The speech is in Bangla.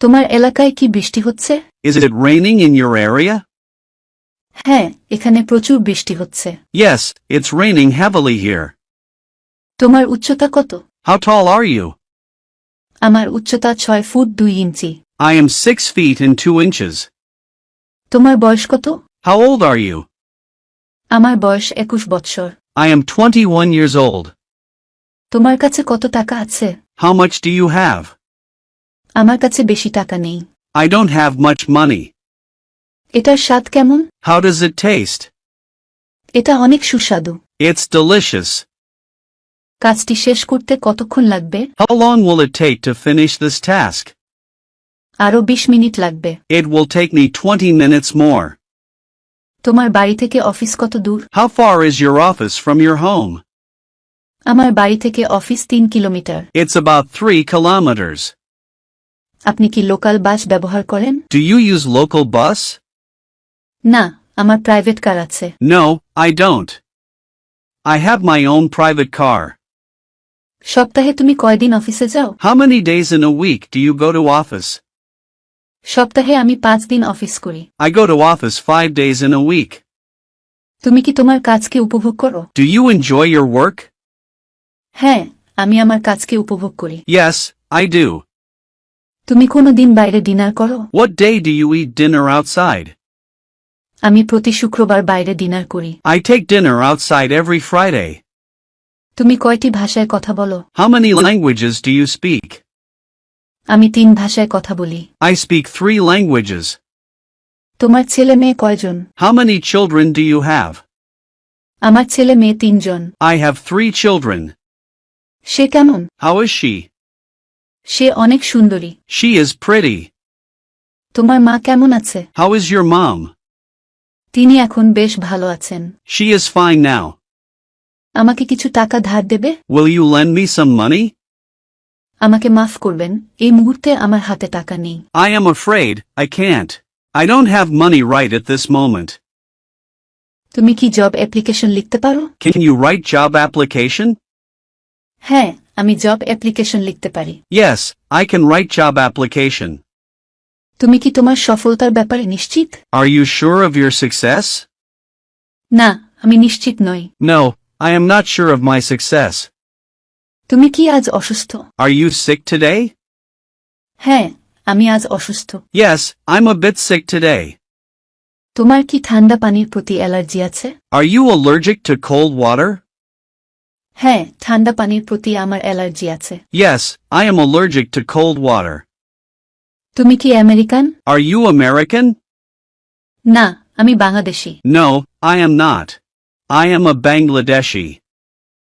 তোমার এলাকায় কি বৃষ্টি হচ্ছে? Is it raining in your area? হ্যাঁ, এখানে প্রচুর বৃষ্টি হচ্ছে। Yes, it's raining heavily here. তোমার উচ্চতা কত? How tall are you? আমার উচ্চতা 6 foot 2 inch. I am 6 feet and 2 inches. তোমার বয়স কত? How old are you? আমার বয়স 21 বৎসর। I am 21 years old. তোমার কাছে কত টাকা আছে? How much do you have? আমার কাছে বেশি টাকা নেই। I don't have much money. এটার স্বাদ কেমন? How does it taste? এটা অনেক সুস্বাদু। It's delicious. কাজটি শেষ করতে কতক্ষণ লাগবে? How long will it take to finish this task? আরো 20 মিনিট লাগবে। It will take me 20 minutes more. তোমার বাড়ি থেকে অফিস কত দূর? How far is your office from your home? আমার বাড়ি থেকে office 3 kilometre. It's about 3 kilometers. আপনি কি লোকাল বাস ব্যবহার করেন? Do you use local bus? না, আমার প্রাইভেট কার আছে। No, I don't. I have my own private car. সপ্তাহে তুমি কয়দিন অফিসে যাও? How many days in a week do you go to office? সপ্তাহে আমি 5 দিন অফিস করি। I go to office 5 days in a week. তুমি কি তোমার কাজকে উপভোগ করো? Do you enjoy your work? হ্যাঁ, আমি আমার কাজকে উপভোগ করি। Yes, I do. তুমি কোনো দিন বাইরে ডিনার করো? What day do you eat dinner outside? আমি প্রতি শুক্রবার বাইরে ডিনার করি। I take dinner outside every Friday. তুমি কয়টি ভাষায় কথা বলো? How many languages do you speak? আমি 3 ভাষায় কথা বলি। I speak 3 languages. তোমার ছেলে মেয়ে কয়জন? How many children do you have? আমার ছেলে মেয়ে 3 জন। I have 3 children. সে কেমন? How is she? সে অনেক সুন্দরী। She is pretty. তোমার মা কেমন আছে? How is your mom? তিনি এখন বেশ ভালো আছেন। She is fine now. আমাকে কিছু টাকা ধার দেবে? Will you lend me some money? আমাকে মাফ করবেন, এই মুহূর্তে আমার হাতে টাকা নেই। I am afraid I can't. I don't have money right at this moment. তুমি কি জব অ্যাপ্লিকেশন লিখতে পারো? Can you write job application? হ্যাঁ, আমি জব অ্যাপ্লিকেশন লিখতে পারি। Yes, I can write job application. তুমি কি তোমার সফলতার ব্যাপারে নিশ্চিত? Are you sure of your success? না, আমি নিশ্চিত নই। No, I am not sure of my success. তুমি কি আজ অসুস্থ? Are you sick today? হ্যাঁ, আমি আজ অসুস্থ। Yes, I'm a bit sick today. তোমার কি ঠান্ডা পানির প্রতি অ্যালার্জি আছে? Are you allergic to cold water? হ্যাঁ, ঠান্ডা পানির প্রতি আমার অ্যালার্জি আছে। Yes, I am allergic to cold water. তুমি কি আমেরিকান? Are you American? না, আমি Bangladeshi. No, I am not. I am a Bangladeshi.